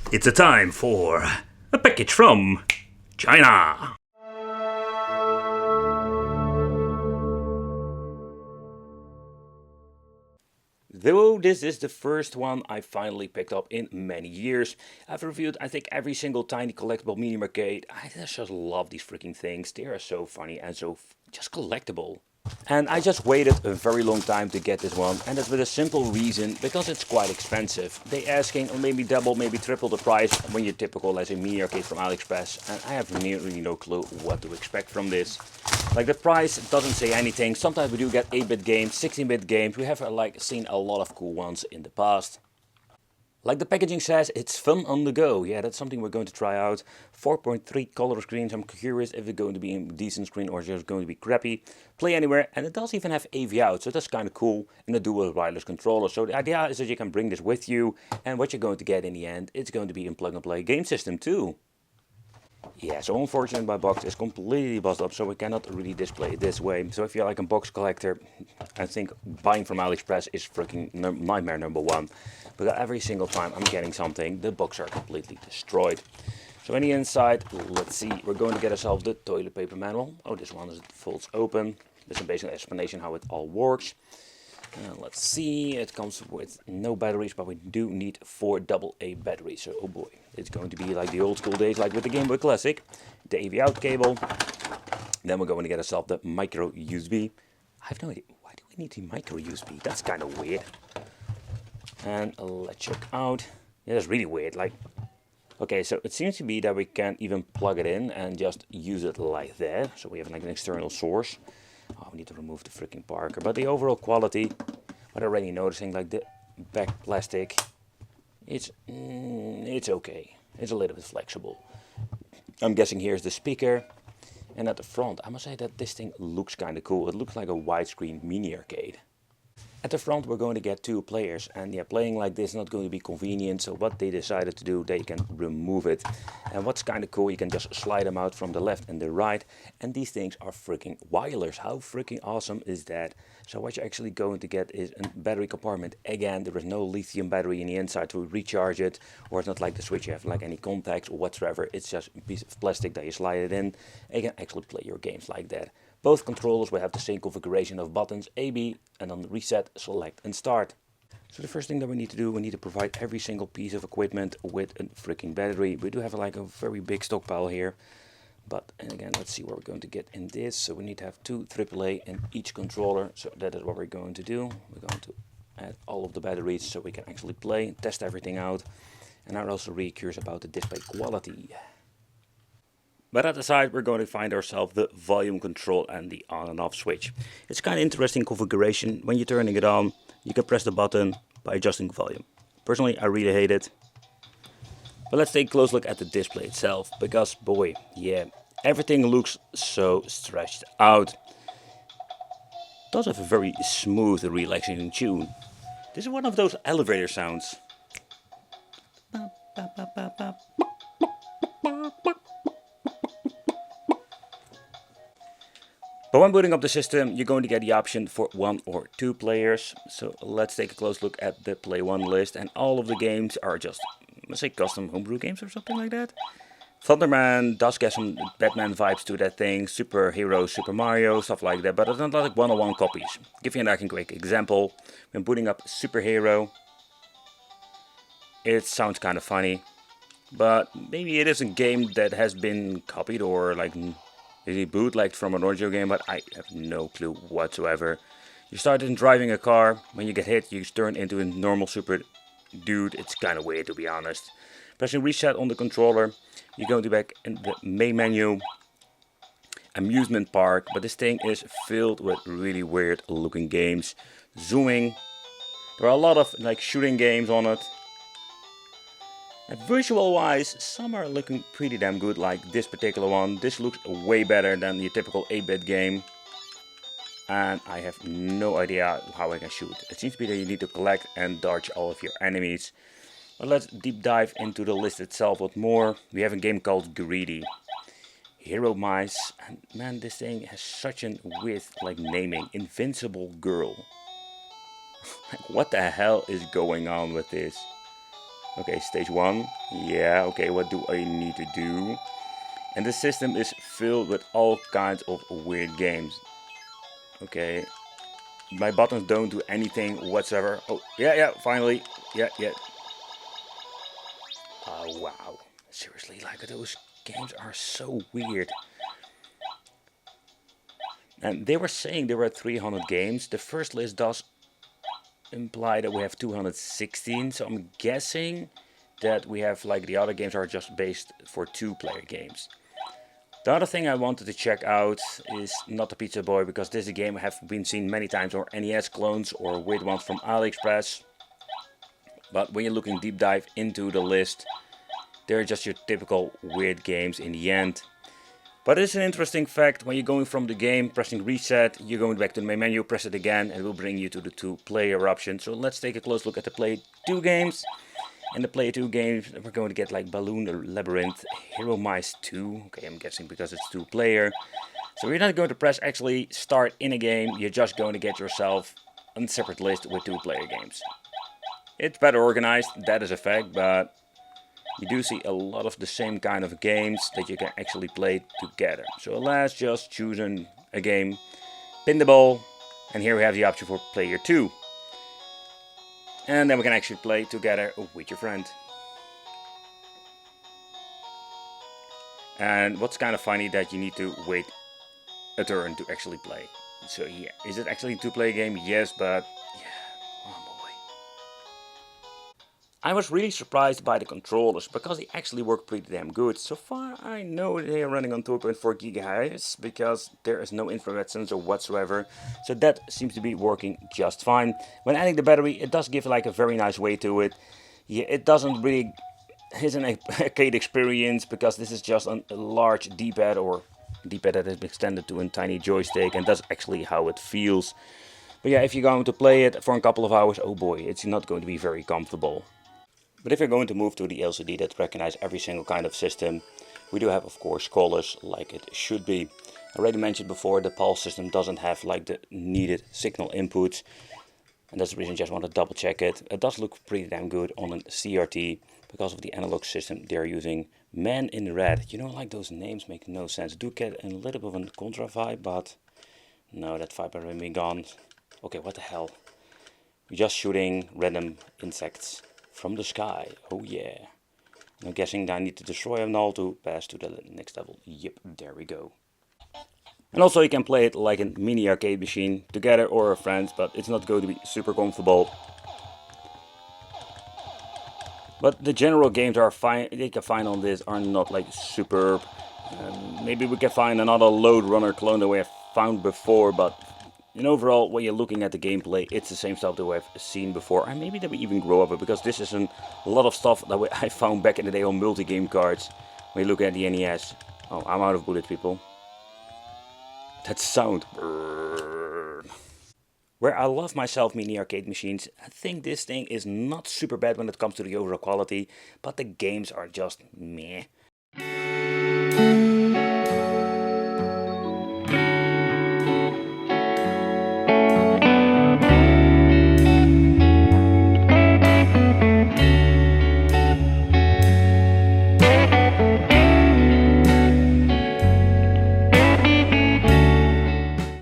It's a time for a package from China. Though this is the first one I finally picked up in many years, I've reviewed I think every single tiny collectible mini arcade. I just love these freaking things. They are so funny and so just collectible. And I just waited a very long time to get this one, and that's with a simple reason, because it's quite expensive. They asking maybe double, maybe triple the price when you're typical as a mini arcade from AliExpress, and I have really no clue what to expect from this. Like, the price doesn't say anything. Sometimes we do get 8-bit games, 16-bit games. We have seen a lot of cool ones in the past. Like the packaging says, it's fun on the go. Yeah, that's something we're going to try out. 4.3 color screens. I'm curious if it's going to be a decent screen or just going to be crappy. Play anywhere, and it does even have AV out, so that's kind of cool. And a dual wireless controller. So the idea is that you can bring this with you, and what you're going to get in the end, it's going to be a plug-and-play game system too. Yeah, so unfortunately my box is completely buzzed up, so we cannot really display it this way. So if you're like a box collector, I think buying from AliExpress is freaking nightmare number one. Because every single time I'm getting something, the boxes are completely destroyed. So on the inside, let's see, we're going to get ourselves the toilet paper manual. Oh, this one folds open. There's a basic explanation how it all works. Let's see, it comes with no batteries, but we do need 4 AA batteries. So, oh boy, it's going to be like the old school days, like with the Game Boy Classic. The AV out cable. Then we're going to get ourselves the micro USB. I have no idea, why do we need the micro USB? That's kind of weird. And let's check out. Yeah, that's really weird. Like, okay, so it seems to be that we can't even plug it in and just use it like that. So we have like an external source. Oh, we need to remove the freaking Parker. But the overall quality, what I'm already noticing, like the back plastic, it's okay. It's a little bit flexible. I'm guessing here's the speaker. And at the front, I must say that this thing looks kind of cool. It looks like a widescreen mini arcade. At the front we're going to get 2 players, and yeah, playing like this is not going to be convenient, so what they decided to do, they can remove it. And what's kind of cool, you can just slide them out from the left and the right, and these things are freaking wireless. How freaking awesome is that? So what you're actually going to get is a battery compartment. Again, there is no lithium battery in the inside to recharge it, or it's not like the Switch, you have like any contacts or whatsoever. It's just a piece of plastic that you slide it in, and you can actually play your games like that. Both controllers will have the same configuration of buttons, A, B, and then reset, select and start. So the first thing that we need to do, we need to provide every single piece of equipment with a freaking battery. We do have like a very big stockpile here. But, and again, let's see what we're going to get in this. So we need to have 2 AAA in each controller. So that is what we're going to do. We're going to add all of the batteries so we can actually play, test everything out. And I'm also really curious about the display quality. But at the side we're going to find ourselves the volume control and the on and off switch. It's kind of interesting configuration. When you're turning it on, you can press the button by adjusting volume. Personally, I really hate it. But let's take a close look at the display itself, because boy, yeah, everything looks so stretched out. It does have a very smooth, relaxing tune. This is one of those elevator sounds. But when booting up the system, you're going to get the option for 1 or 2 players. So let's take a close look at the Play 1 list. And all of the games are just, let's say, custom homebrew games or something like that. Thunderman does get some Batman vibes to that thing. Superhero, Super Mario, stuff like that. But it's not like one-on-one copies. Give you a quick example. When booting up Superhero, it sounds kind of funny. But maybe it is a game that has been copied or like bootlegged from an original game, but I have no clue whatsoever. You start in driving a car, when you get hit you turn into a normal super dude. It's kind of weird, to be honest. Pressing reset on the controller, you're going to be back in the main menu, amusement park, but this thing is filled with really weird looking games. Zooming, there are a lot of like shooting games on it. And visual wise, some are looking pretty damn good, like this particular one. This looks way better than the typical 8-bit game. And I have no idea how I can shoot. It seems to be that you need to collect and dodge all of your enemies. But let's deep dive into the list itself with more. We have a game called Greedy. Hero Mice. And man, this thing has such a weird like naming. Invincible Girl. Like, what the hell is going on with this? Okay, stage 1. Yeah, okay, what do I need to do? And the system is filled with all kinds of weird games. Okay, my buttons don't do anything whatsoever. Oh, yeah, finally. Yeah. Oh, wow. Seriously, like those games are so weird. And they were saying there were 300 games. The first list does imply that we have 216, so I'm guessing that we have, like, the other games are just based for 2-player games. The other thing I wanted to check out is not the Pizza Boy, because this is a game I have been seen many times, or NES clones or weird ones from AliExpress. But when you're looking deep dive into the list, they're just your typical weird games in the end. But it's an interesting fact, when you're going from the game, pressing reset, you're going back to the main menu, press it again, and it will bring you to the 2-player option. So let's take a close look at the Play 2 games. In the Play 2 games, we're going to get like Balloon Labyrinth, Hero Mice 2, okay, I'm guessing because it's 2-player. So you're not going to press actually start in a game, you're just going to get yourself a separate list with 2-player games. It's better organized, that is a fact, but you do see a lot of the same kind of games that you can actually play together. So let's just choose a game, pin the ball, and here we have the option for player 2. And then we can actually play together with your friend. And what's kind of funny that you need to wait a turn to actually play. So yeah, is it actually a 2-player game? Yes, but yeah, oh boy. I was really surprised by the controllers because they actually work pretty damn good. So far I know they are running on 2.4 GHz because there is no infrared sensor whatsoever. So that seems to be working just fine. When adding the battery, it does give like a very nice weight to it. Yeah, it doesn't really is an arcade experience because this is just a large D-pad or D-pad that has been extended to a tiny joystick, and that's actually how it feels. But yeah, if you're going to play it for a couple of hours, oh boy, it's not going to be very comfortable. But if you're going to move to the LCD that recognizes every single kind of system, we do have, of course, colors like it should be. I already mentioned before, the PAL system doesn't have like the needed signal inputs, and that's the reason I just want to double check it. It does look pretty damn good on a CRT because of the analog system they're using. Man in Red, you know, like those names make no sense. Do get a little bit of a Contra vibe, but no, that vibe has been gone. Okay, what the hell? We're just shooting random insects from the sky. Oh yeah. I'm guessing that I need to destroy them all to pass to the next level. Yep, there we go. And also you can play it like a mini arcade machine together or with friends, but it's not going to be super comfortable. But the general games are fine. They can find on this are not like superb. Maybe we can find another Load Runner clone that we have found before, but in overall, when you're looking at the gameplay, it's the same stuff that we've seen before, and maybe that we even grow up because this is a lot of stuff that I found back in the day on multi-game cards. When you look at the NES, oh, I'm out of bullets, people. That sound. Where I love myself mini arcade machines, I think this thing is not super bad when it comes to the overall quality, but the games are just meh.